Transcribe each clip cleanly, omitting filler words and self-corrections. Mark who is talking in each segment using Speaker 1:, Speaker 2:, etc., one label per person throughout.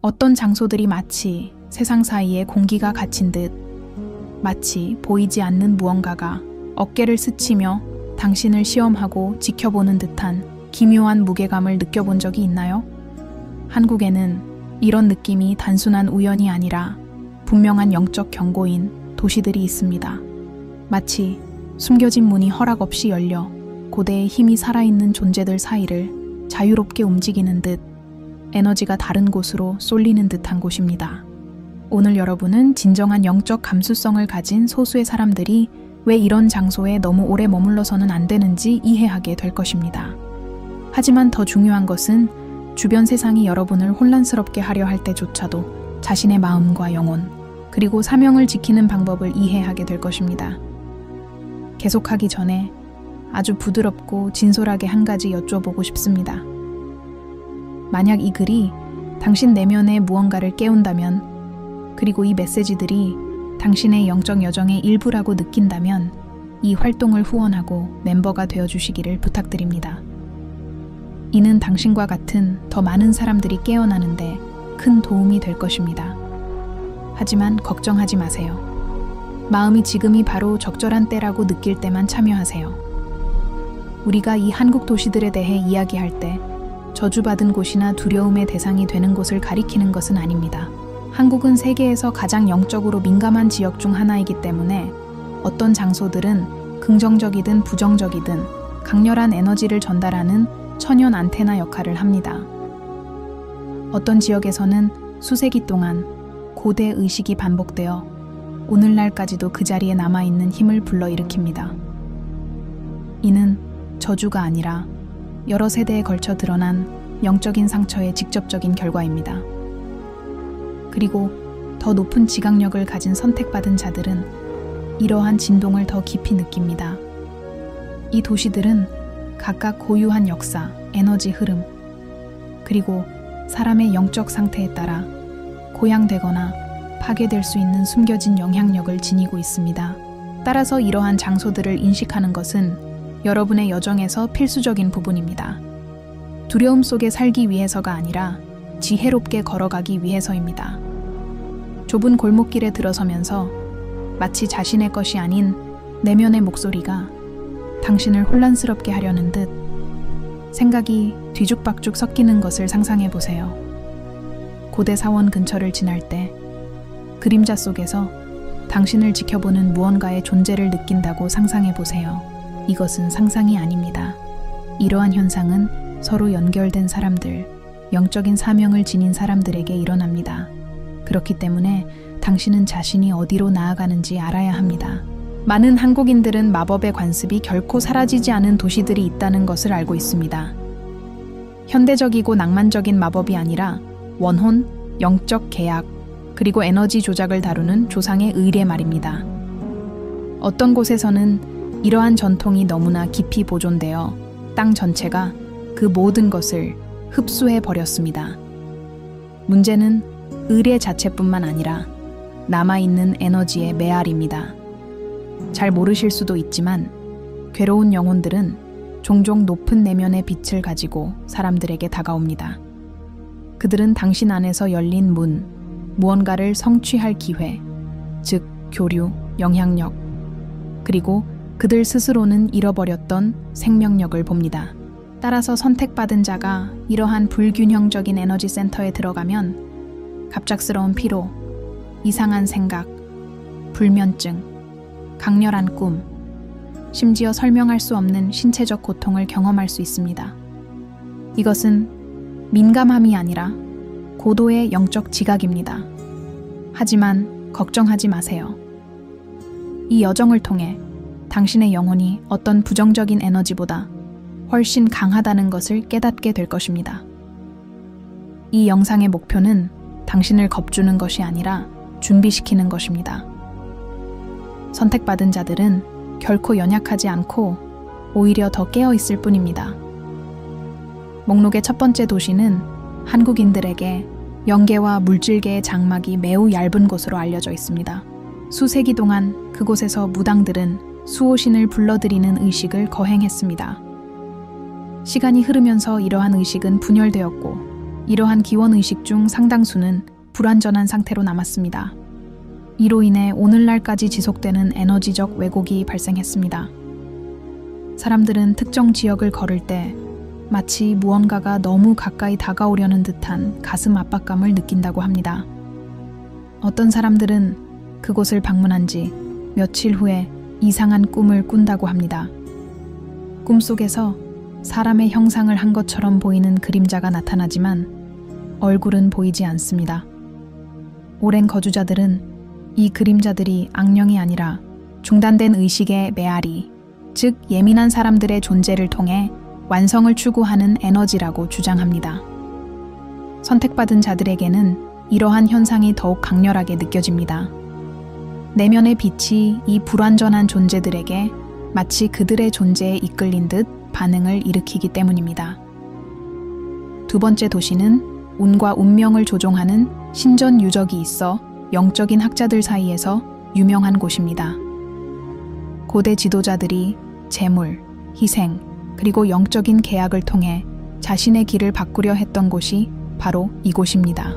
Speaker 1: 어떤 장소들이 마치 세상 사이에 공기가 갇힌 듯, 마치 보이지 않는 무언가가 어깨를 스치며 당신을 시험하고 지켜보는 듯한 기묘한 무게감을 느껴본 적이 있나요? 한국에는 이런 느낌이 단순한 우연이 아니라 분명한 영적 경고인 도시들이 있습니다. 마치 숨겨진 문이 허락 없이 열려 고대의 힘이 살아있는 존재들 사이를 자유롭게 움직이는 듯 에너지가 다른 곳으로 쏠리는 듯한 곳입니다. 오늘 여러분은 진정한 영적 감수성을 가진 소수의 사람들이 왜 이런 장소에 너무 오래 머물러서는 안 되는지 이해하게 될 것입니다. 하지만 더 중요한 것은 주변 세상이 여러분을 혼란스럽게 하려 할 때조차도 자신의 마음과 영혼, 그리고 사명을 지키는 방법을 이해하게 될 것입니다. 계속하기 전에 아주 부드럽고 진솔하게 한 가지 여쭤보고 싶습니다. 만약 이 글이 당신 내면의 무언가를 깨운다면, 그리고 이 메시지들이 당신의 영적 여정의 일부라고 느낀다면 이 활동을 후원하고 멤버가 되어주시기를 부탁드립니다. 이는 당신과 같은 더 많은 사람들이 깨어나는데 큰 도움이 될 것입니다. 하지만 걱정하지 마세요. 마음이 지금이 바로 적절한 때라고 느낄 때만 참여하세요. 우리가 이 한국 도시들에 대해 이야기할 때 저주받은 곳이나 두려움의 대상이 되는 곳을 가리키는 것은 아닙니다. 한국은 세계에서 가장 영적으로 민감한 지역 중 하나이기 때문에 어떤 장소들은 긍정적이든 부정적이든 강렬한 에너지를 전달하는 천연 안테나 역할을 합니다. 어떤 지역에서는 수세기 동안 고대 의식이 반복되어 오늘날까지도 그 자리에 남아있는 힘을 불러일으킵니다. 이는 저주가 아니라 여러 세대에 걸쳐 드러난 영적인 상처의 직접적인 결과입니다. 그리고 더 높은 지각력을 가진 선택받은 자들은 이러한 진동을 더 깊이 느낍니다. 이 도시들은 각각 고유한 역사, 에너지 흐름, 그리고 사람의 영적 상태에 따라 고양되거나 파괴될 수 있는 숨겨진 영향력을 지니고 있습니다. 따라서 이러한 장소들을 인식하는 것은 여러분의 여정에서 필수적인 부분입니다. 두려움 속에 살기 위해서가 아니라 지혜롭게 걸어가기 위해서입니다. 좁은 골목길에 들어서면서 마치 자신의 것이 아닌 내면의 목소리가 당신을 혼란스럽게 하려는 듯 생각이 뒤죽박죽 섞이는 것을 상상해 보세요. 고대 사원 근처를 지날 때 그림자 속에서 당신을 지켜보는 무언가의 존재를 느낀다고 상상해 보세요. 이것은 상상이 아닙니다. 이러한 현상은 서로 연결된 사람들, 영적인 사명을 지닌 사람들에게 일어납니다. 그렇기 때문에 당신은 자신이 어디로 나아가는지 알아야 합니다. 많은 한국인들은 마법의 관습이 결코 사라지지 않은 도시들이 있다는 것을 알고 있습니다. 현대적이고 낭만적인 마법이 아니라 원혼, 영적 계약, 그리고 에너지 조작을 다루는 조상의 의례 말입니다. 어떤 곳에서는 이러한 전통이 너무나 깊이 보존되어 땅 전체가 그 모든 것을 흡수해 버렸습니다. 문제는 의례 자체뿐만 아니라 남아있는 에너지의 메아리입니다. 잘 모르실 수도 있지만 괴로운 영혼들은 종종 높은 내면의 빛을 가지고 사람들에게 다가옵니다. 그들은 당신 안에서 열린 문, 무언가를 성취할 기회, 즉 교류, 영향력, 그리고 그들 스스로는 잃어버렸던 생명력을 봅니다. 따라서 선택받은 자가 이러한 불균형적인 에너지 센터에 들어가면 갑작스러운 피로, 이상한 생각, 불면증, 강렬한 꿈, 심지어 설명할 수 없는 신체적 고통을 경험할 수 있습니다. 이것은 민감함이 아니라 고도의 영적 지각입니다. 하지만 걱정하지 마세요. 이 여정을 통해 당신의 영혼이 어떤 부정적인 에너지보다 훨씬 강하다는 것을 깨닫게 될 것입니다. 이 영상의 목표는 당신을 겁주는 것이 아니라 준비시키는 것입니다. 선택받은 자들은 결코 연약하지 않고 오히려 더 깨어있을 뿐입니다. 목록의 첫 번째 도시는 한국인들에게 영계와 물질계의 장막이 매우 얇은 곳으로 알려져 있습니다. 수세기 동안 그곳에서 무당들은 수호신을 불러들이는 의식을 거행했습니다. 시간이 흐르면서 이러한 의식은 분열되었고 이러한 기원의식 중 상당수는 불완전한 상태로 남았습니다. 이로 인해 오늘날까지 지속되는 에너지적 왜곡이 발생했습니다. 사람들은 특정 지역을 걸을 때 마치 무언가가 너무 가까이 다가오려는 듯한 가슴 압박감을 느낀다고 합니다. 어떤 사람들은 그곳을 방문한 지 며칠 후에 이상한 꿈을 꾼다고 합니다. 꿈속에서 사람의 형상을 한 것처럼 보이는 그림자가 나타나지만 얼굴은 보이지 않습니다. 오랜 거주자들은 이 그림자들이 악령이 아니라 중단된 의식의 메아리, 즉 예민한 사람들의 존재를 통해 완성을 추구하는 에너지라고 주장합니다. 선택받은 자들에게는 이러한 현상이 더욱 강렬하게 느껴집니다. 내면의 빛이 이 불완전한 존재들에게 마치 그들의 존재에 이끌린 듯 반응을 일으키기 때문입니다. 두 번째 도시는 운과 운명을 조종하는 신전 유적이 있어 영적인 학자들 사이에서 유명한 곳입니다. 고대 지도자들이 재물, 희생, 그리고 영적인 계약을 통해 자신의 길을 바꾸려 했던 곳이 바로 이곳입니다.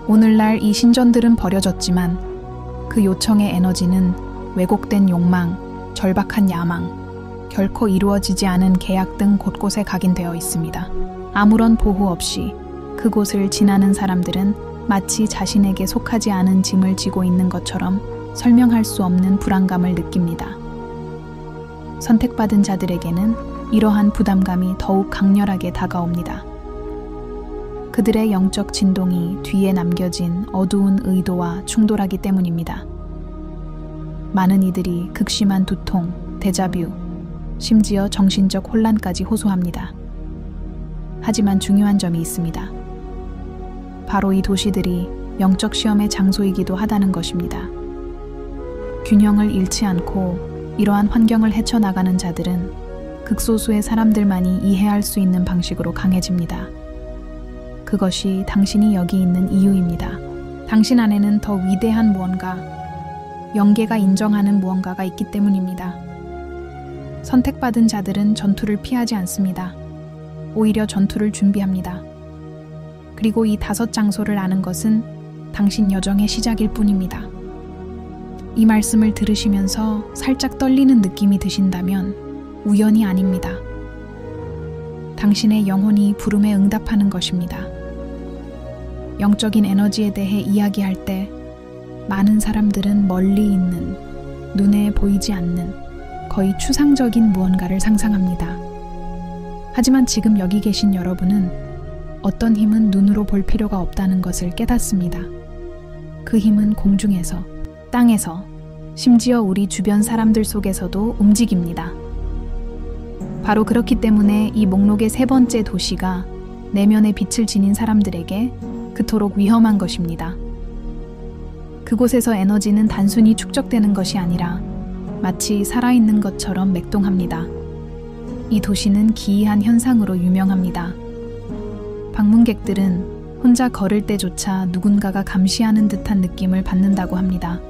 Speaker 1: 오늘날 이 신전들은 버려졌지만 그 요청의 에너지는 왜곡된 욕망, 절박한 야망, 결코 이루어지지 않은 계약 등 곳곳에 각인되어 있습니다. 아무런 보호 없이 그곳을 지나는 사람들은 마치 자신에게 속하지 않은 짐을 지고 있는 것처럼 설명할 수 없는 불안감을 느낍니다. 선택받은 자들에게는 이러한 부담감이 더욱 강렬하게 다가옵니다. 그들의 영적 진동이 뒤에 남겨진 어두운 의도와 충돌하기 때문입니다. 많은 이들이 극심한 두통, 데자뷰, 심지어 정신적 혼란까지 호소합니다. 하지만 중요한 점이 있습니다. 바로 이 도시들이 영적 시험의 장소이기도 하다는 것입니다. 균형을 잃지 않고 이러한 환경을 헤쳐나가는 자들은 극소수의 사람들만이 이해할 수 있는 방식으로 강해집니다. 그것이 당신이 여기 있는 이유입니다. 당신 안에는 더 위대한 무언가, 영계가 인정하는 무언가가 있기 때문입니다. 선택받은 자들은 전투를 피하지 않습니다. 오히려 전투를 준비합니다. 그리고 이 5 장소를 아는 것은 당신 여정의 시작일 뿐입니다. 이 말씀을 들으시면서 살짝 떨리는 느낌이 드신다면 우연이 아닙니다. 당신의 영혼이 부름에 응답하는 것입니다. 영적인 에너지에 대해 이야기할 때 많은 사람들은 멀리 있는, 눈에 보이지 않는, 거의 추상적인 무언가를 상상합니다. 하지만 지금 여기 계신 여러분은 어떤 힘은 눈으로 볼 필요가 없다는 것을 깨닫습니다. 그 힘은 공중에서, 땅에서, 심지어 우리 주변 사람들 속에서도 움직입니다. 바로 그렇기 때문에 이 목록의 3번째 도시가 내면의 빛을 지닌 사람들에게 그토록 위험한 것입니다. 그곳에서 에너지는 단순히 축적되는 것이 아니라 마치 살아있는 것처럼 맥동합니다. 이 도시는 기이한 현상으로 유명합니다. 방문객들은 혼자 걸을 때조차 누군가가 감시하는 듯한 느낌을 받는다고 합니다.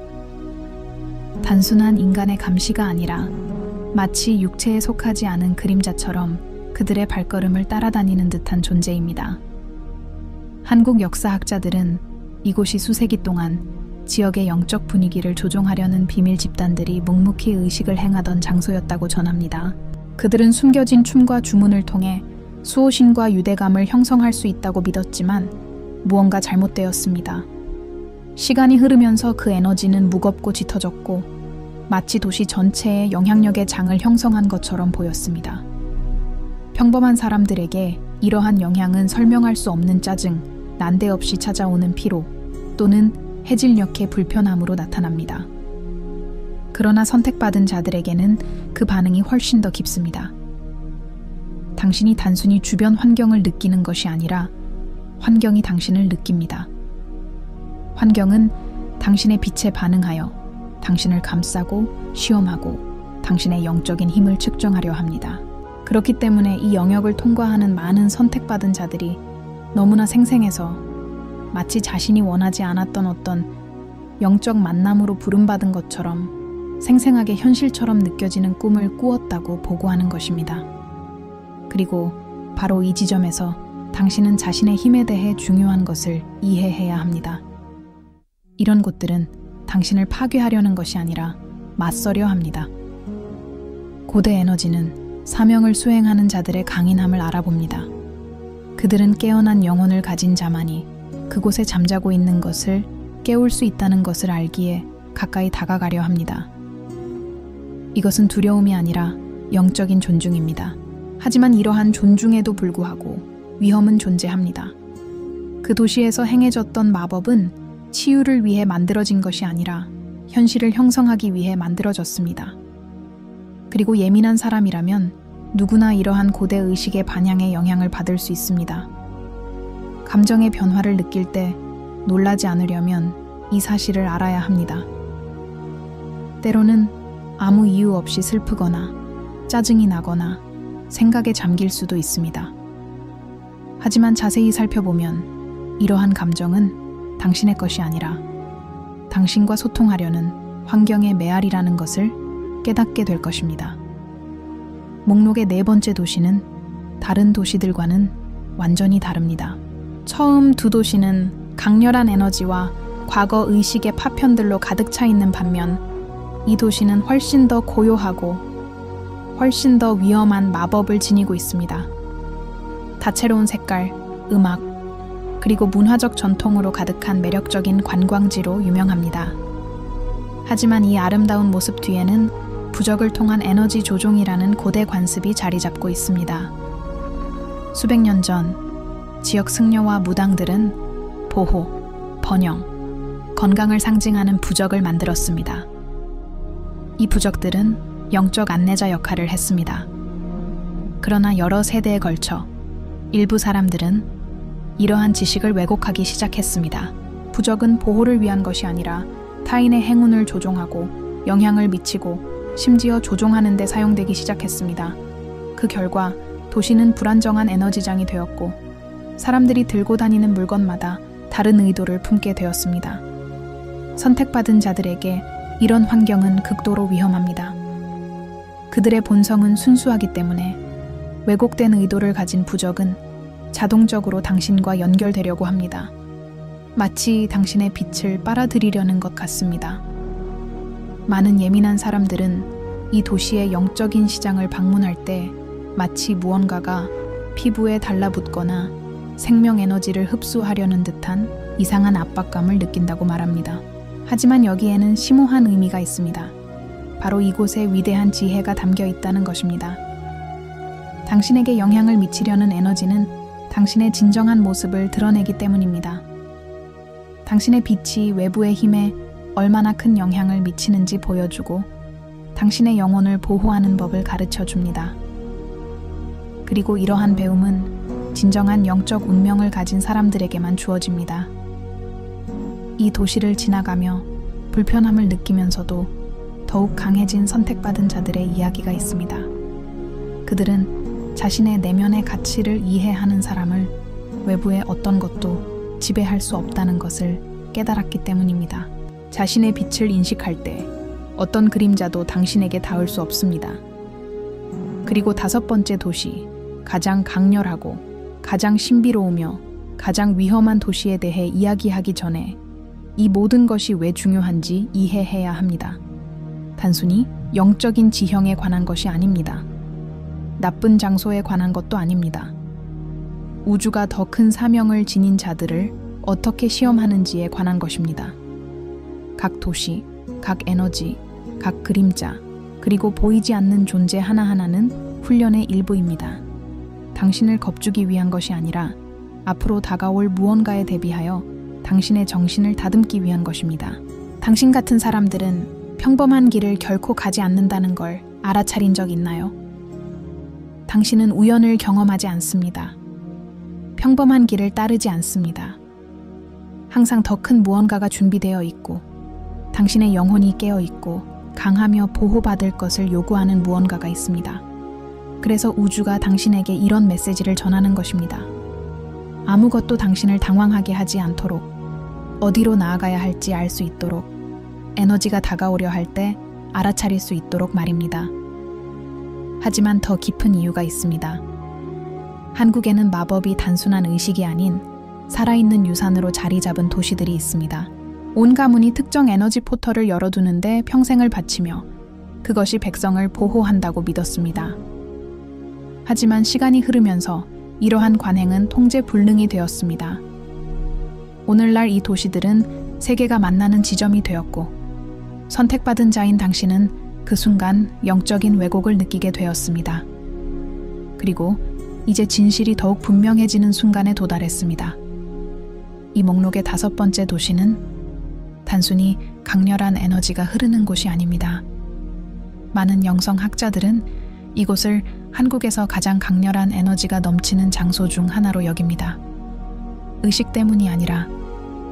Speaker 1: 단순한 인간의 감시가 아니라 마치 육체에 속하지 않은 그림자처럼 그들의 발걸음을 따라다니는 듯한 존재입니다. 한국 역사학자들은 이곳이 수세기 동안 지역의 영적 분위기를 조종하려는 비밀 집단들이 묵묵히 의식을 행하던 장소였다고 전합니다. 그들은 숨겨진 춤과 주문을 통해 수호신과 유대감을 형성할 수 있다고 믿었지만 무언가 잘못되었습니다. 시간이 흐르면서 그 에너지는 무겁고 짙어졌고 마치 도시 전체에 영향력의 장을 형성한 것처럼 보였습니다. 평범한 사람들에게 이러한 영향은 설명할 수 없는 짜증, 난데없이 찾아오는 피로 또는 해질녘의 불편함으로 나타납니다. 그러나 선택받은 자들에게는 그 반응이 훨씬 더 깊습니다. 당신이 단순히 주변 환경을 느끼는 것이 아니라 환경이 당신을 느낍니다. 환경은 당신의 빛에 반응하여 당신을 감싸고 시험하고 당신의 영적인 힘을 측정하려 합니다. 그렇기 때문에 이 영역을 통과하는 많은 선택받은 자들이 너무나 생생해서 마치 자신이 원하지 않았던 어떤 영적 만남으로 부름받은 것처럼 생생하게 현실처럼 느껴지는 꿈을 꾸었다고 보고하는 것입니다. 그리고 바로 이 지점에서 당신은 자신의 힘에 대해 중요한 것을 이해해야 합니다. 이런 곳들은 당신을 파괴하려는 것이 아니라 맞서려 합니다. 고대 에너지는 사명을 수행하는 자들의 강인함을 알아봅니다. 그들은 깨어난 영혼을 가진 자만이 그곳에 잠자고 있는 것을 깨울 수 있다는 것을 알기에 가까이 다가가려 합니다. 이것은 두려움이 아니라 영적인 존중입니다. 하지만 이러한 존중에도 불구하고 위험은 존재합니다. 그 도시에서 행해졌던 마법은 치유를 위해 만들어진 것이 아니라 현실을 형성하기 위해 만들어졌습니다. 그리고 예민한 사람이라면 누구나 이러한 고대 의식의 반향에 영향을 받을 수 있습니다. 감정의 변화를 느낄 때 놀라지 않으려면 이 사실을 알아야 합니다. 때로는 아무 이유 없이 슬프거나 짜증이 나거나 생각에 잠길 수도 있습니다. 하지만 자세히 살펴보면 이러한 감정은 당신의 것이 아니라 당신과 소통하려는 환경의 메아리라는 것을 깨닫게 될 것입니다. 목록의 네 번째 도시는 다른 도시들과는 완전히 다릅니다. 처음 두 도시는 강렬한 에너지와 과거 의식의 파편들로 가득 차 있는 반면 이 도시는 훨씬 더 고요하고 훨씬 더 위험한 마법을 지니고 있습니다. 다채로운 색깔, 음악, 그리고 문화적 전통으로 가득한 매력적인 관광지로 유명합니다. 하지만 이 아름다운 모습 뒤에는 부적을 통한 에너지 조종이라는 고대 관습이 자리 잡고 있습니다. 수백 년 전 지역 승려와 무당들은 보호, 번영, 건강을 상징하는 부적을 만들었습니다. 이 부적들은 영적 안내자 역할을 했습니다. 그러나 여러 세대에 걸쳐 일부 사람들은 이러한 지식을 왜곡하기 시작했습니다. 부적은 보호를 위한 것이 아니라 타인의 행운을 조종하고 영향을 미치고 심지어 조종하는 데 사용되기 시작했습니다. 그 결과 도시는 불안정한 에너지장이 되었고 사람들이 들고 다니는 물건마다 다른 의도를 품게 되었습니다. 선택받은 자들에게 이런 환경은 극도로 위험합니다. 그들의 본성은 순수하기 때문에 왜곡된 의도를 가진 부적은 자동적으로 당신과 연결되려고 합니다. 마치 당신의 빛을 빨아들이려는 것 같습니다. 많은 예민한 사람들은 이 도시의 영적인 시장을 방문할 때 마치 무언가가 피부에 달라붙거나 생명 에너지를 흡수하려는 듯한 이상한 압박감을 느낀다고 말합니다. 하지만 여기에는 심오한 의미가 있습니다. 바로 이곳에 위대한 지혜가 담겨 있다는 것입니다. 당신에게 영향을 미치려는 에너지는 당신의 진정한 모습을 드러내기 때문입니다. 당신의 빛이 외부의 힘에 얼마나 큰 영향을 미치는지 보여주고 당신의 영혼을 보호하는 법을 가르쳐 줍니다. 그리고 이러한 배움은 진정한 영적 운명을 가진 사람들에게만 주어집니다. 이 도시를 지나가며 불편함을 느끼면서도 더욱 강해진 선택받은 자들의 이야기가 있습니다. 그들은 자신의 내면의 가치를 이해하는 사람을 외부의 어떤 것도 지배할 수 없다는 것을 깨달았기 때문입니다. 자신의 빛을 인식할 때 어떤 그림자도 당신에게 닿을 수 없습니다. 그리고 다섯 번째 도시, 가장 강렬하고 가장 신비로우며 가장 위험한 도시에 대해 이야기하기 전에 이 모든 것이 왜 중요한지 이해해야 합니다. 단순히 영적인 지형에 관한 것이 아닙니다. 나쁜 장소에 관한 것도 아닙니다. 우주가 더 큰 사명을 지닌 자들을 어떻게 시험하는지에 관한 것입니다. 각 도시, 각 에너지, 각 그림자, 그리고 보이지 않는 존재 하나하나는 훈련의 일부입니다. 당신을 겁주기 위한 것이 아니라 앞으로 다가올 무언가에 대비하여 당신의 정신을 다듬기 위한 것입니다. 당신 같은 사람들은 평범한 길을 결코 가지 않는다는 걸 알아차린 적 있나요? 당신은 우연을 경험하지 않습니다. 평범한 길을 따르지 않습니다. 항상 더 큰 무언가가 준비되어 있고 당신의 영혼이 깨어 있고 강하며 보호받을 것을 요구하는 무언가가 있습니다. 그래서 우주가 당신에게 이런 메시지를 전하는 것입니다. 아무것도 당신을 당황하게 하지 않도록, 어디로 나아가야 할지 알 수 있도록, 에너지가 다가오려 할 때 알아차릴 수 있도록 말입니다. 하지만 더 깊은 이유가 있습니다. 한국에는 마법이 단순한 의식이 아닌 살아있는 유산으로 자리 잡은 도시들이 있습니다. 온 가문이 특정 에너지 포털을 열어두는데 평생을 바치며 그것이 백성을 보호한다고 믿었습니다. 하지만 시간이 흐르면서 이러한 관행은 통제 불능이 되었습니다. 오늘날 이 도시들은 세계가 만나는 지점이 되었고 선택받은 자인 당신은 그 순간 영적인 왜곡을 느끼게 되었습니다. 그리고 이제 진실이 더욱 분명해지는 순간에 도달했습니다. 이 목록의 5번째 도시는 단순히 강렬한 에너지가 흐르는 곳이 아닙니다. 많은 영성학자들은 이곳을 한국에서 가장 강렬한 에너지가 넘치는 장소 중 하나로 여깁니다. 의식 때문이 아니라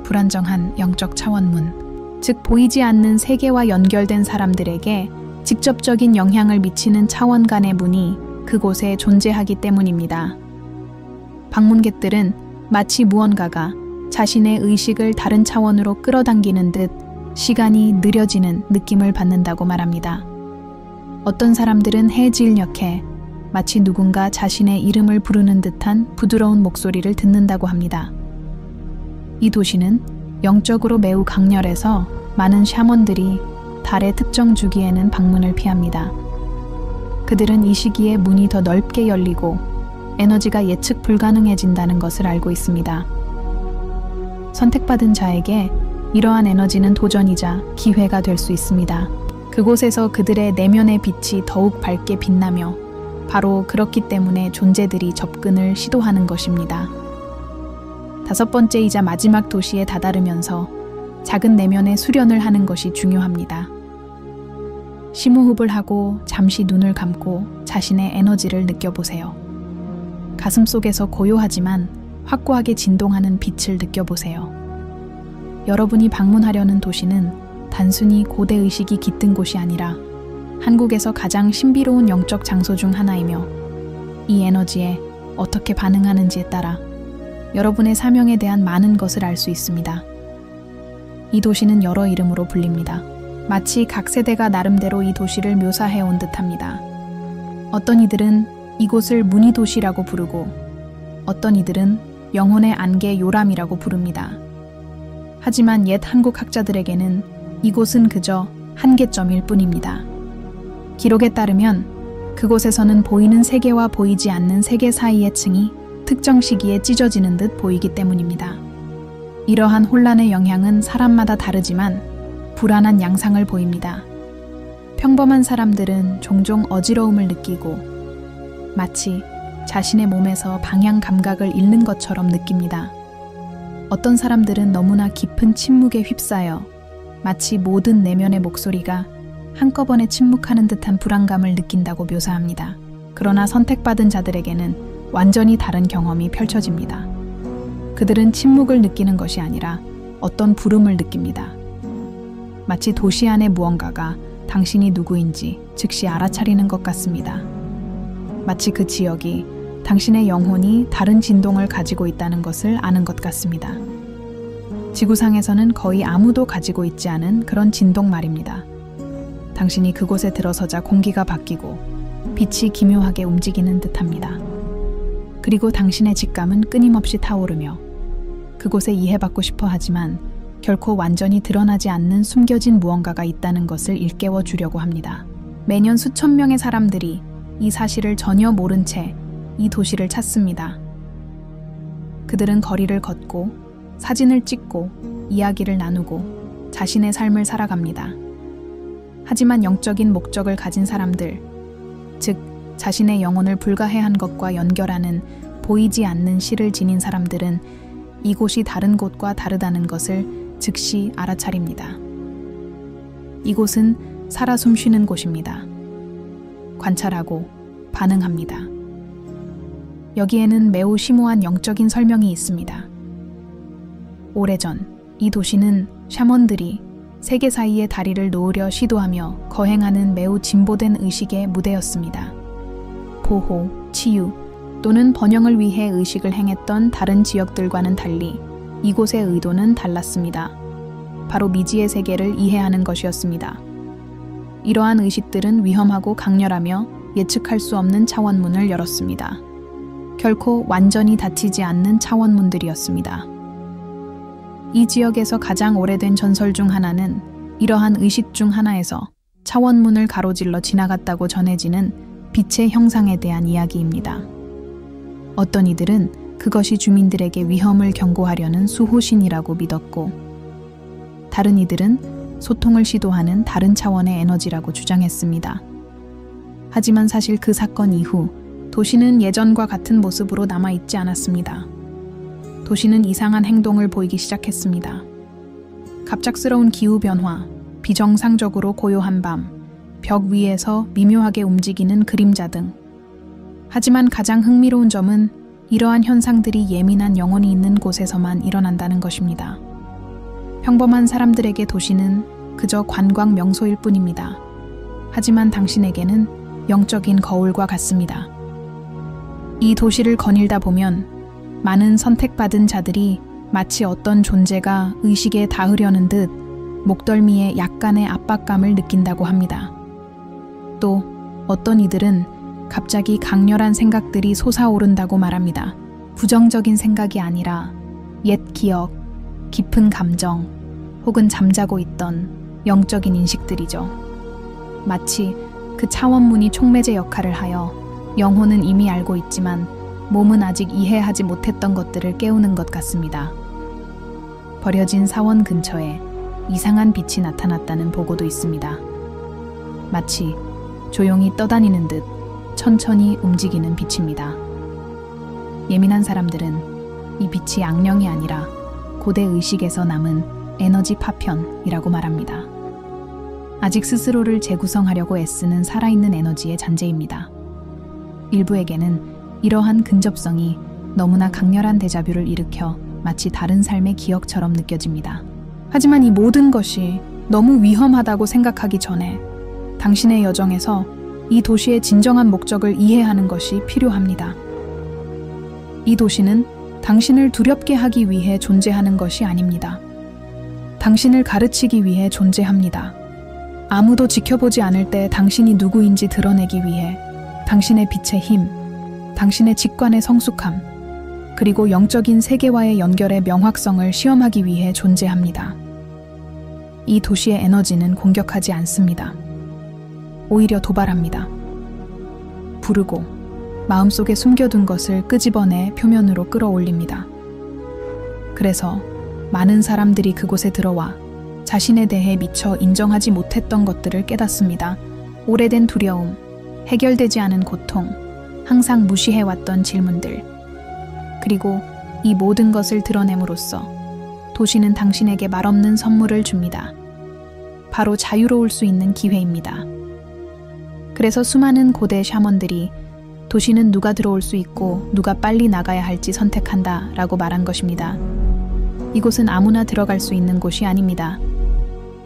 Speaker 1: 불안정한 영적 차원문, 즉 보이지 않는 세계와 연결된 사람들에게 직접적인 영향을 미치는 차원 간의 문이 그곳에 존재하기 때문입니다. 방문객들은 마치 무언가가 자신의 의식을 다른 차원으로 끌어당기는 듯 시간이 느려지는 느낌을 받는다고 말합니다. 어떤 사람들은 해질녘에 마치 누군가 자신의 이름을 부르는 듯한 부드러운 목소리를 듣는다고 합니다. 이 도시는 영적으로 매우 강렬해서 많은 샤먼들이 달의 특정 주기에는 방문을 피합니다. 그들은 이 시기에 문이 더 넓게 열리고 에너지가 예측 불가능해진다는 것을 알고 있습니다. 선택받은 자에게 이러한 에너지는 도전이자 기회가 될 수 있습니다. 그곳에서 그들의 내면의 빛이 더욱 밝게 빛나며 바로 그렇기 때문에 존재들이 접근을 시도하는 것입니다. 5번째이자 마지막 도시에 다다르면서 작은 내면의 수련을 하는 것이 중요합니다. 심호흡을 하고 잠시 눈을 감고 자신의 에너지를 느껴보세요. 가슴 속에서 고요하지만 확고하게 진동하는 빛을 느껴보세요. 여러분이 방문하려는 도시는 단순히 고대 의식이 깃든 곳이 아니라 한국에서 가장 신비로운 영적 장소 중 하나이며 이 에너지에 어떻게 반응하는지에 따라 여러분의 사명에 대한 많은 것을 알 수 있습니다. 이 도시는 여러 이름으로 불립니다. 마치 각 세대가 나름대로 이 도시를 묘사해온 듯합니다. 어떤 이들은 이곳을 문의도시라고 부르고 어떤 이들은 영혼의 안개 요람이라고 부릅니다. 하지만 옛 한국 학자들에게는 이곳은 그저 한계점일 뿐입니다. 기록에 따르면 그곳에서는 보이는 세계와 보이지 않는 세계 사이의 층이 특정 시기에 찢어지는 듯 보이기 때문입니다. 이러한 혼란의 영향은 사람마다 다르지만 불안한 양상을 보입니다. 평범한 사람들은 종종 어지러움을 느끼고 마치 자신의 몸에서 방향 감각을 잃는 것처럼 느낍니다. 어떤 사람들은 너무나 깊은 침묵에 휩싸여 마치 모든 내면의 목소리가 한꺼번에 침묵하는 듯한 불안감을 느낀다고 묘사합니다. 그러나 선택받은 자들에게는 완전히 다른 경험이 펼쳐집니다. 그들은 침묵을 느끼는 것이 아니라 어떤 부름을 느낍니다. 마치 도시 안의 무언가가 당신이 누구인지 즉시 알아차리는 것 같습니다. 마치 그 지역이 당신의 영혼이 다른 진동을 가지고 있다는 것을 아는 것 같습니다. 지구상에서는 거의 아무도 가지고 있지 않은 그런 진동 말입니다. 당신이 그곳에 들어서자 공기가 바뀌고 빛이 기묘하게 움직이는 듯합니다. 그리고 당신의 직감은 끊임없이 타오르며 그곳에 이해받고 싶어 하지만 결코 완전히 드러나지 않는 숨겨진 무언가가 있다는 것을 일깨워 주려고 합니다. 매년 수천 명의 사람들이 이 사실을 전혀 모른 채 이 도시를 찾습니다. 그들은 거리를 걷고 사진을 찍고 이야기를 나누고 자신의 삶을 살아갑니다. 하지만 영적인 목적을 가진 사람들, 즉 자신의 영혼을 불가해한 것과 연결하는 보이지 않는 실을 지닌 사람들은 이곳이 다른 곳과 다르다는 것을 즉시 알아차립니다. 이곳은 살아 숨쉬는 곳입니다. 관찰하고 반응합니다. 여기에는 매우 심오한 영적인 설명이 있습니다. 오래전 이 도시는 샤먼들이 세계 사이의 다리를 놓으려 시도하며 거행하는 매우 진보된 의식의 무대였습니다. 보호, 치유 또는 번영을 위해 의식을 행했던 다른 지역들과는 달리 이곳의 의도는 달랐습니다. 바로 미지의 세계를 이해하는 것이었습니다. 이러한 의식들은 위험하고 강렬하며 예측할 수 없는 차원문을 열었습니다. 결코 완전히 닫히지 않는 차원문들이었습니다. 이 지역에서 가장 오래된 전설 중 하나는 이러한 의식 중 하나에서 차원문을 가로질러 지나갔다고 전해지는 빛의 형상에 대한 이야기입니다. 어떤 이들은 그것이 주민들에게 위험을 경고하려는 수호신이라고 믿었고, 다른 이들은 소통을 시도하는 다른 차원의 에너지라고 주장했습니다. 하지만 사실 그 사건 이후 도시는 예전과 같은 모습으로 남아있지 않았습니다. 도시는 이상한 행동을 보이기 시작했습니다. 갑작스러운 기후변화, 비정상적으로 고요한 밤, 벽 위에서 미묘하게 움직이는 그림자 등. 하지만 가장 흥미로운 점은 이러한 현상들이 예민한 영혼이 있는 곳에서만 일어난다는 것입니다. 평범한 사람들에게 도시는 그저 관광 명소일 뿐입니다. 하지만 당신에게는 영적인 거울과 같습니다. 이 도시를 거닐다 보면 많은 선택받은 자들이 마치 어떤 존재가 의식에 닿으려는 듯 목덜미에 약간의 압박감을 느낀다고 합니다. 또 어떤 이들은 갑자기 강렬한 생각들이 솟아오른다고 말합니다. 부정적인 생각이 아니라 옛 기억, 깊은 감정, 혹은 잠자고 있던 영적인 인식들이죠. 마치 그 차원문이 촉매제 역할을 하여 영혼은 이미 알고 있지만 몸은 아직 이해하지 못했던 것들을 깨우는 것 같습니다. 버려진 사원 근처에 이상한 빛이 나타났다는 보고도 있습니다. 마치 조용히 떠다니는 듯 천천히 움직이는 빛입니다. 예민한 사람들은 이 빛이 악령이 아니라 고대 의식에서 남은 에너지 파편이라고 말합니다. 아직 스스로를 재구성하려고 애쓰는 살아있는 에너지의 잔재입니다. 일부에게는 이러한 근접성이 너무나 강렬한 데자뷰를 일으켜 마치 다른 삶의 기억처럼 느껴집니다. 하지만 이 모든 것이 너무 위험하다고 생각하기 전에 당신의 여정에서 이 도시의 진정한 목적을 이해하는 것이 필요합니다. 이 도시는 당신을 두렵게 하기 위해 존재하는 것이 아닙니다. 당신을 가르치기 위해 존재합니다. 아무도 지켜보지 않을 때 당신이 누구인지 드러내기 위해 당신의 빛의 힘, 당신의 직관의 성숙함, 그리고 영적인 세계와의 연결의 명확성을 시험하기 위해 존재합니다. 이 도시의 에너지는 공격하지 않습니다. 오히려 도발합니다. 부르고 마음속에 숨겨둔 것을 끄집어내 표면으로 끌어올립니다. 그래서 많은 사람들이 그곳에 들어와 자신에 대해 미처 인정하지 못했던 것들을 깨닫습니다. 오래된 두려움, 해결되지 않은 고통, 항상 무시해왔던 질문들. 그리고 이 모든 것을 드러냄으로써 도시는 당신에게 말없는 선물을 줍니다. 바로 자유로울 수 있는 기회입니다. 그래서 수많은 고대 샤먼들이 도시는 누가 들어올 수 있고 누가 빨리 나가야 할지 선택한다 라고 말한 것입니다. 이곳은 아무나 들어갈 수 있는 곳이 아닙니다.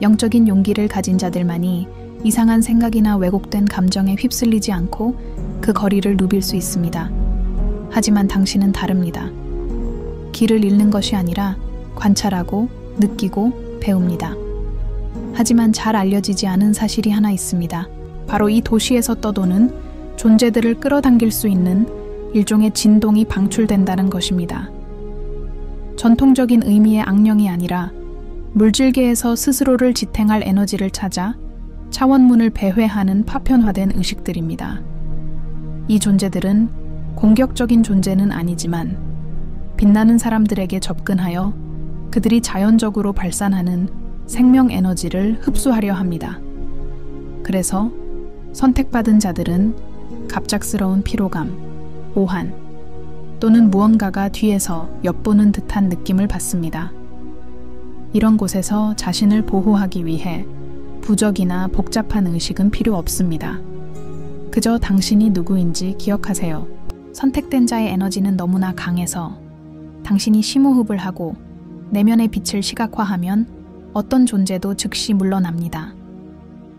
Speaker 1: 영적인 용기를 가진 자들만이 이상한 생각이나 왜곡된 감정에 휩쓸리지 않고 그 거리를 누빌 수 있습니다. 하지만 당신은 다릅니다. 길을 잃는 것이 아니라 관찰하고 느끼고 배웁니다. 하지만 잘 알려지지 않은 사실이 하나 있습니다. 바로 이 도시에서 떠도는 존재들을 끌어당길 수 있는 일종의 진동이 방출된다는 것입니다. 전통적인 의미의 악령이 아니라 물질계에서 스스로를 지탱할 에너지를 찾아 차원문을 배회하는 파편화된 의식들입니다. 이 존재들은 공격적인 존재는 아니지만 빛나는 사람들에게 접근하여 그들이 자연적으로 발산하는 생명 에너지를 흡수하려 합니다. 그래서 선택받은 자들은 갑작스러운 피로감, 오한, 또는 무언가가 뒤에서 엿보는 듯한 느낌을 받습니다. 이런 곳에서 자신을 보호하기 위해 부적이나 복잡한 의식은 필요 없습니다. 그저 당신이 누구인지 기억하세요. 선택된 자의 에너지는 너무나 강해서 당신이 심호흡을 하고 내면의 빛을 시각화하면 어떤 존재도 즉시 물러납니다.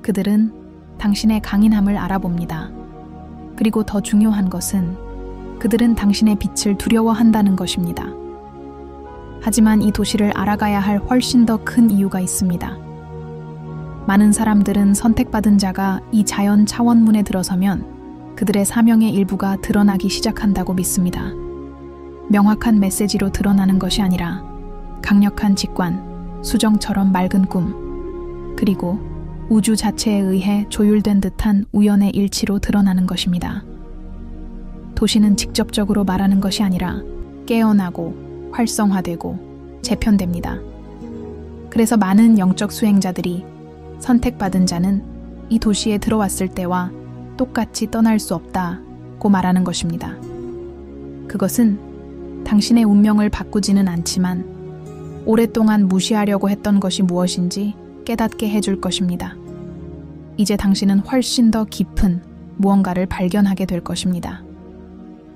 Speaker 1: 그들은 당신의 강인함을 알아봅니다. 그리고 더 중요한 것은 그들은 당신의 빛을 두려워한다는 것입니다. 하지만 이 도시를 알아가야 할 훨씬 더 큰 이유가 있습니다. 많은 사람들은 선택받은 자가 이 자연 차원문에 들어서면 그들의 사명의 일부가 드러나기 시작한다고 믿습니다. 명확한 메시지로 드러나는 것이 아니라 강력한 직관, 수정처럼 맑은 꿈, 그리고 우주 자체에 의해 조율된 듯한 우연의 일치로 드러나는 것입니다. 도시는 직접적으로 말하는 것이 아니라 깨어나고 활성화되고 재편됩니다. 그래서 많은 영적 수행자들이 선택받은 자는 이 도시에 들어왔을 때와 똑같이 떠날 수 없다고 말하는 것입니다. 그것은 당신의 운명을 바꾸지는 않지만 오랫동안 무시하려고 했던 것이 무엇인지 깨닫게 해줄 것입니다. 이제 당신은 훨씬 더 깊은 무언가를 발견하게 될 것입니다.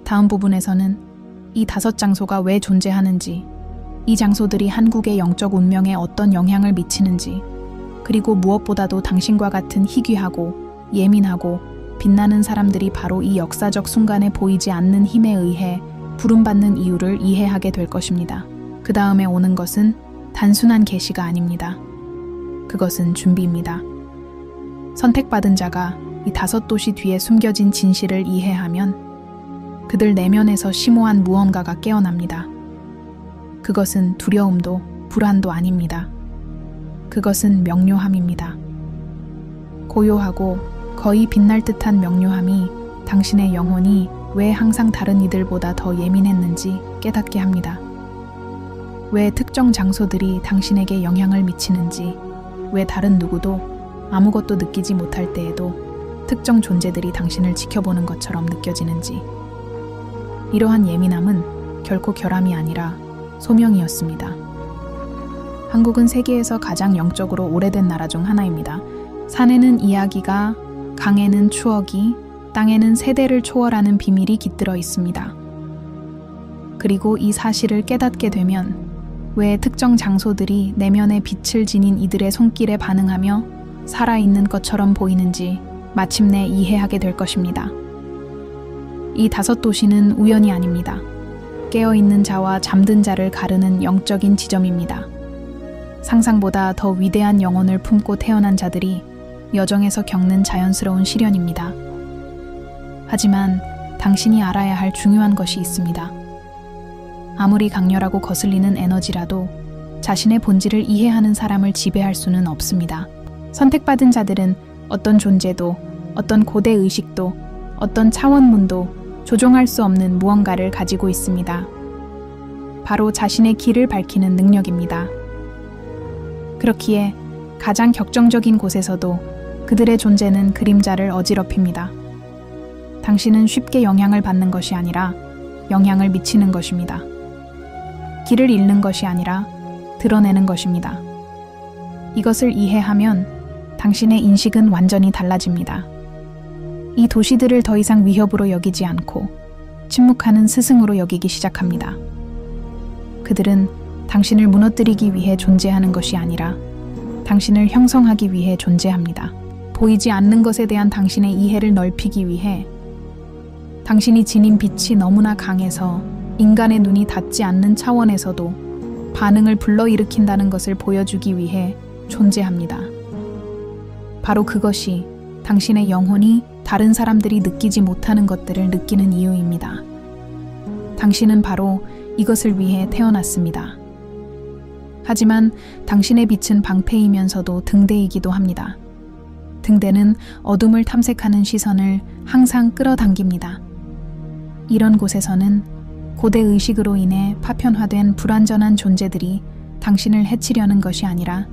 Speaker 1: 다음 부분에서는 이 5장소가 왜 존재하는지, 이 장소들이 한국의 영적 운명에 어떤 영향을 미치는지, 그리고 무엇보다도 당신과 같은 희귀하고 예민하고 빛나는 사람들이 바로 이 역사적 순간에 보이지 않는 힘에 의해 부름받는 이유를 이해하게 될 것입니다. 그 다음에 오는 것은 단순한 계시가 아닙니다. 그것은 준비입니다. 선택받은 자가 이 5도시 뒤에 숨겨진 진실을 이해하면 그들 내면에서 심오한 무언가가 깨어납니다. 그것은 두려움도 불안도 아닙니다. 그것은 명료함입니다. 고요하고 거의 빛날 듯한 명료함이 당신의 영혼이 왜 항상 다른 이들보다 더 예민했는지 깨닫게 합니다. 왜 특정 장소들이 당신에게 영향을 미치는지, 왜 다른 누구도 아무것도 느끼지 못할 때에도 특정 존재들이 당신을 지켜보는 것처럼 느껴지는지. 이러한 예민함은 결코 결함이 아니라 소명이었습니다. 한국은 세계에서 가장 영적으로 오래된 나라 중 하나입니다. 산에는 이야기가, 강에는 추억이, 땅에는 세대를 초월하는 비밀이 깃들어 있습니다. 그리고 이 사실을 깨닫게 되면 왜 특정 장소들이 내면의 빛을 지닌 이들의 손길에 반응하며 살아있는 것처럼 보이는지 마침내 이해하게 될 것입니다. 이 5도시는 우연이 아닙니다. 깨어있는 자와 잠든 자를 가르는 영적인 지점입니다. 상상보다 더 위대한 영혼을 품고 태어난 자들이 여정에서 겪는 자연스러운 시련입니다. 하지만 당신이 알아야 할 중요한 것이 있습니다. 아무리 강렬하고 거슬리는 에너지라도 자신의 본질을 이해하는 사람을 지배할 수는 없습니다. 선택받은 자들은 어떤 존재도, 어떤 고대 의식도, 어떤 차원문도 조종할 수 없는 무언가를 가지고 있습니다. 바로 자신의 길을 밝히는 능력입니다. 그렇기에 가장 격정적인 곳에서도 그들의 존재는 그림자를 어지럽힙니다. 당신은 쉽게 영향을 받는 것이 아니라 영향을 미치는 것입니다. 길을 잃는 것이 아니라 드러내는 것입니다. 이것을 이해하면 당신의 인식은 완전히 달라집니다. 이 도시들을 더 이상 위협으로 여기지 않고 침묵하는 스승으로 여기기 시작합니다. 그들은 당신을 무너뜨리기 위해 존재하는 것이 아니라 당신을 형성하기 위해 존재합니다. 보이지 않는 것에 대한 당신의 이해를 넓히기 위해, 당신이 지닌 빛이 너무나 강해서 인간의 눈이 닿지 않는 차원에서도 반응을 불러일으킨다는 것을 보여주기 위해 존재합니다. 바로 그것이 당신의 영혼이 다른 사람들이 느끼지 못하는 것들을 느끼는 이유입니다. 당신은 바로 이것을 위해 태어났습니다. 하지만 당신의 빛은 방패이면서도 등대이기도 합니다. 등대는 어둠을 탐색하는 시선을 항상 끌어당깁니다. 이런 곳에서는 고대 의식으로 인해 파편화된 불완전한 존재들이 당신을 해치려는 것이 아니라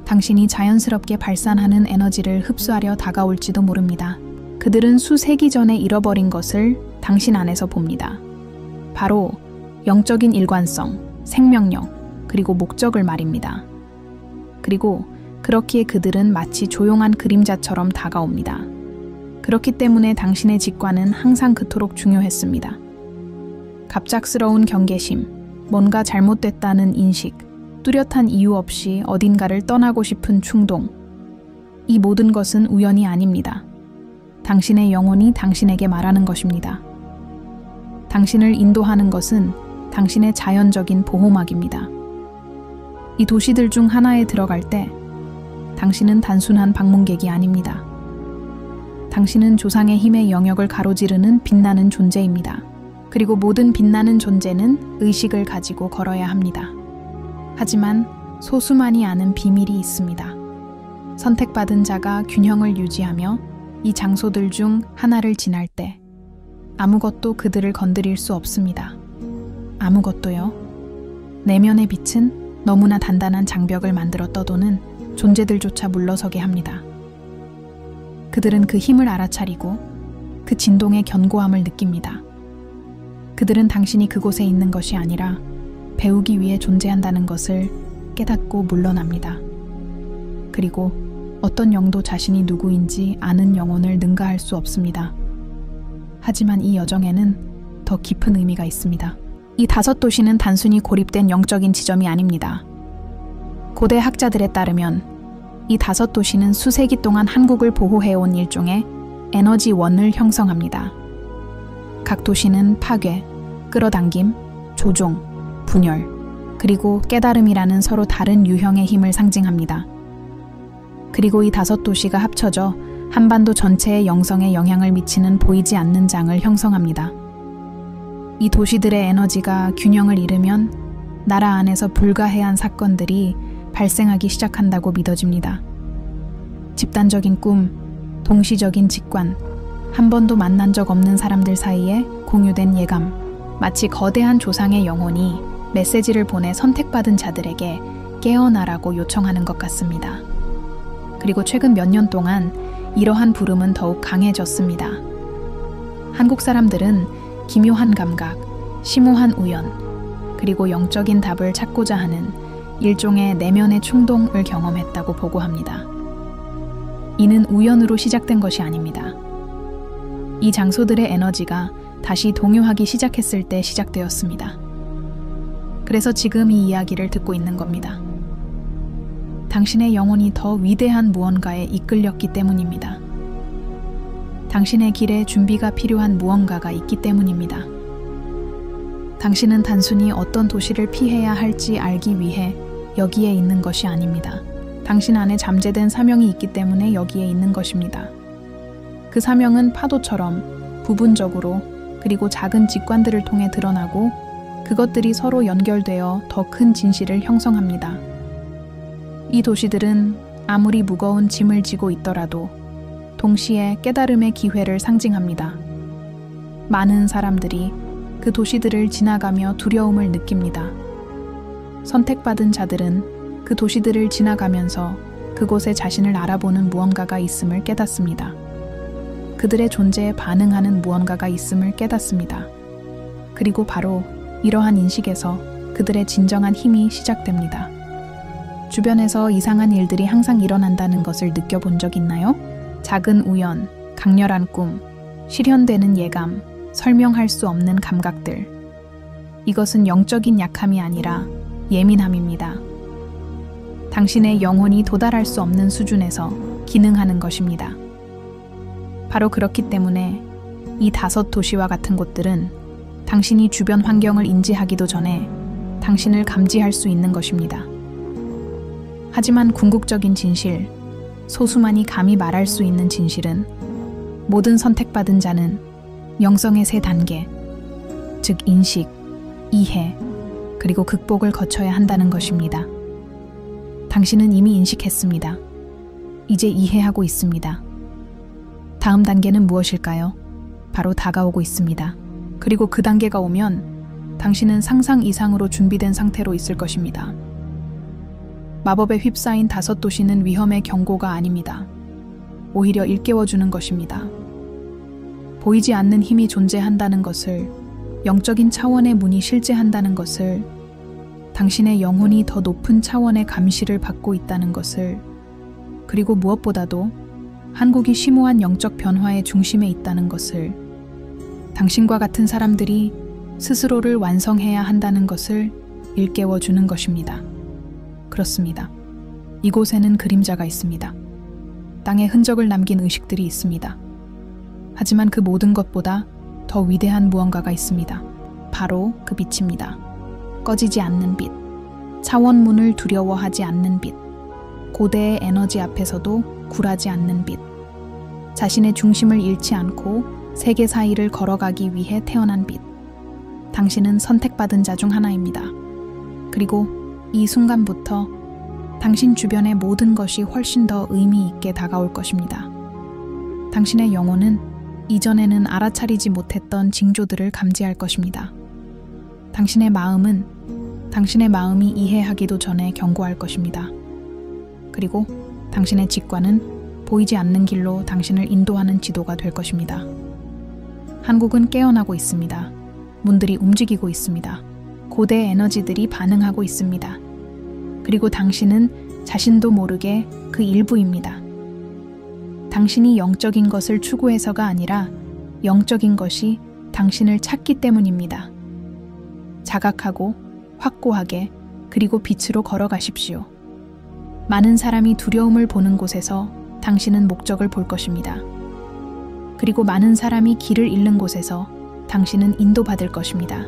Speaker 1: 당신이 자연스럽게 발산하는 에너지를 흡수하려 다가올지도 모릅니다. 그들은 수세기 전에 잃어버린 것을 당신 안에서 봅니다. 바로 영적인 일관성, 생명력, 그리고 목적을 말입니다. 그리고 그렇기에 그들은 마치 조용한 그림자처럼 다가옵니다. 그렇기 때문에 당신의 직관은 항상 그토록 중요했습니다. 갑작스러운 경계심, 뭔가 잘못됐다는 인식, 뚜렷한 이유 없이 어딘가를 떠나고 싶은 충동. 이 모든 것은 우연이 아닙니다. 당신의 영혼이 당신에게 말하는 것입니다. 당신을 인도하는 것은 당신의 자연적인 보호막입니다. 이 도시들 중 하나에 들어갈 때 당신은 단순한 방문객이 아닙니다. 당신은 조상의 힘의 영역을 가로지르는 빛나는 존재입니다. 그리고 모든 빛나는 존재는 의식을 가지고 걸어야 합니다. 하지만 소수만이 아는 비밀이 있습니다. 선택받은 자가 균형을 유지하며 이 장소들 중 하나를 지날 때 아무것도 그들을 건드릴 수 없습니다. 아무것도요. 내면의 빛은 너무나 단단한 장벽을 만들어 떠도는 존재들조차 물러서게 합니다. 그들은 그 힘을 알아차리고 그 진동의 견고함을 느낍니다. 그들은 당신이 그곳에 있는 것이 아니라 배우기 위해 존재한다는 것을 깨닫고 물러납니다. 그리고 어떤 영도 자신이 누구인지 아는 영혼을 능가할 수 없습니다. 하지만 이 여정에는 더 깊은 의미가 있습니다. 이 5도시는 단순히 고립된 영적인 지점이 아닙니다. 고대 학자들에 따르면 이 5도시는 수세기 동안 한국을 보호해온 일종의 에너지원을 형성합니다. 각 도시는 파괴, 끌어당김, 조종, 분열, 그리고 깨달음이라는 서로 다른 유형의 힘을 상징합니다. 그리고 이 5도시가 합쳐져 한반도 전체의 영성에 영향을 미치는 보이지 않는 장을 형성합니다. 이 도시들의 에너지가 균형을 잃으면 나라 안에서 불가해한 사건들이 발생하기 시작한다고 믿어집니다. 집단적인 꿈, 동시적인 직관, 한 번도 만난 적 없는 사람들 사이에 공유된 예감, 마치 거대한 조상의 영혼이 메시지를 보내 선택받은 자들에게 깨어나라고 요청하는 것 같습니다. 그리고 최근 몇 년 동안 이러한 부름은 더욱 강해졌습니다. 한국 사람들은 기묘한 감각, 심오한 우연, 그리고 영적인 답을 찾고자 하는 일종의 내면의 충동을 경험했다고 보고합니다. 이는 우연으로 시작된 것이 아닙니다. 이 장소들의 에너지가 다시 동요하기 시작했을 때 시작되었습니다. 그래서 지금 이 이야기를 듣고 있는 겁니다. 당신의 영혼이 더 위대한 무언가에 이끌렸기 때문입니다. 당신의 길에 준비가 필요한 무언가가 있기 때문입니다. 당신은 단순히 어떤 도시를 피해야 할지 알기 위해 여기에 있는 것이 아닙니다. 당신 안에 잠재된 사명이 있기 때문에 여기에 있는 것입니다. 그 사명은 파도처럼 부분적으로 그리고 작은 직관들을 통해 드러나고 그것들이 서로 연결되어 더 큰 진실을 형성합니다. 이 도시들은 아무리 무거운 짐을 지고 있더라도 동시에 깨달음의 기회를 상징합니다. 많은 사람들이 그 도시들을 지나가며 두려움을 느낍니다. 선택받은 자들은 그 도시들을 지나가면서 그곳에 자신을 알아보는 무언가가 있음을 깨닫습니다. 그들의 존재에 반응하는 무언가가 있음을 깨닫습니다. 그리고 바로 이러한 인식에서 그들의 진정한 힘이 시작됩니다. 주변에서 이상한 일들이 항상 일어난다는 것을 느껴본 적 있나요? 작은 우연, 강렬한 꿈, 실현되는 예감, 설명할 수 없는 감각들. 이것은 영적인 약함이 아니라 예민함입니다. 당신의 영혼이 도달할 수 없는 수준에서 기능하는 것입니다. 바로 그렇기 때문에 이 5도시와 같은 곳들은 당신이 주변 환경을 인지하기도 전에 당신을 감지할 수 있는 것입니다. 하지만 궁극적인 진실, 소수만이 감히 말할 수 있는 진실은 모든 선택받은 자는 영성의 3단계, 즉 인식, 이해, 그리고 극복을 거쳐야 한다는 것입니다. 당신은 이미 인식했습니다. 이제 이해하고 있습니다. 다음 단계는 무엇일까요? 바로 다가오고 있습니다. 그리고 그 단계가 오면 당신은 상상 이상으로 준비된 상태로 있을 것입니다. 마법에 휩싸인 5도시는 위험의 경고가 아닙니다. 오히려 일깨워주는 것입니다. 보이지 않는 힘이 존재한다는 것을, 영적인 차원의 문이 실제한다는 것을, 당신의 영혼이 더 높은 차원의 감시를 받고 있다는 것을, 그리고 무엇보다도 한국이 심오한 영적 변화의 중심에 있다는 것을, 당신과 같은 사람들이 스스로를 완성해야 한다는 것을 일깨워주는 것입니다. 그렇습니다. 이곳에는 그림자가 있습니다. 땅에 흔적을 남긴 의식들이 있습니다. 하지만 그 모든 것보다 더 위대한 무언가가 있습니다. 바로 그 빛입니다. 꺼지지 않는 빛, 차원문을 두려워하지 않는 빛, 고대의 에너지 앞에서도 굴하지 않는 빛. 자신의 중심을 잃지 않고 세계 사이를 걸어가기 위해 태어난 빛. 당신은 선택받은 자 중 하나입니다. 그리고 이 순간부터 당신 주변의 모든 것이 훨씬 더 의미 있게 다가올 것입니다. 당신의 영혼은 이전에는 알아차리지 못했던 징조들을 감지할 것입니다. 당신의 마음이 이해하기도 전에 경고할 것입니다. 그리고 당신의 직관은 보이지 않는 길로 당신을 인도하는 지도가 될 것입니다. 한국은 깨어나고 있습니다. 문들이 움직이고 있습니다. 고대 에너지들이 반응하고 있습니다. 그리고 당신은 자신도 모르게 그 일부입니다. 당신이 영적인 것을 추구해서가 아니라 영적인 것이 당신을 찾기 때문입니다. 자각하고 확고하게 그리고 빛으로 걸어가십시오. 많은 사람이 두려움을 보는 곳에서 당신은 목적을 볼 것입니다. 그리고 많은 사람이 길을 잃는 곳에서 당신은 인도받을 것입니다.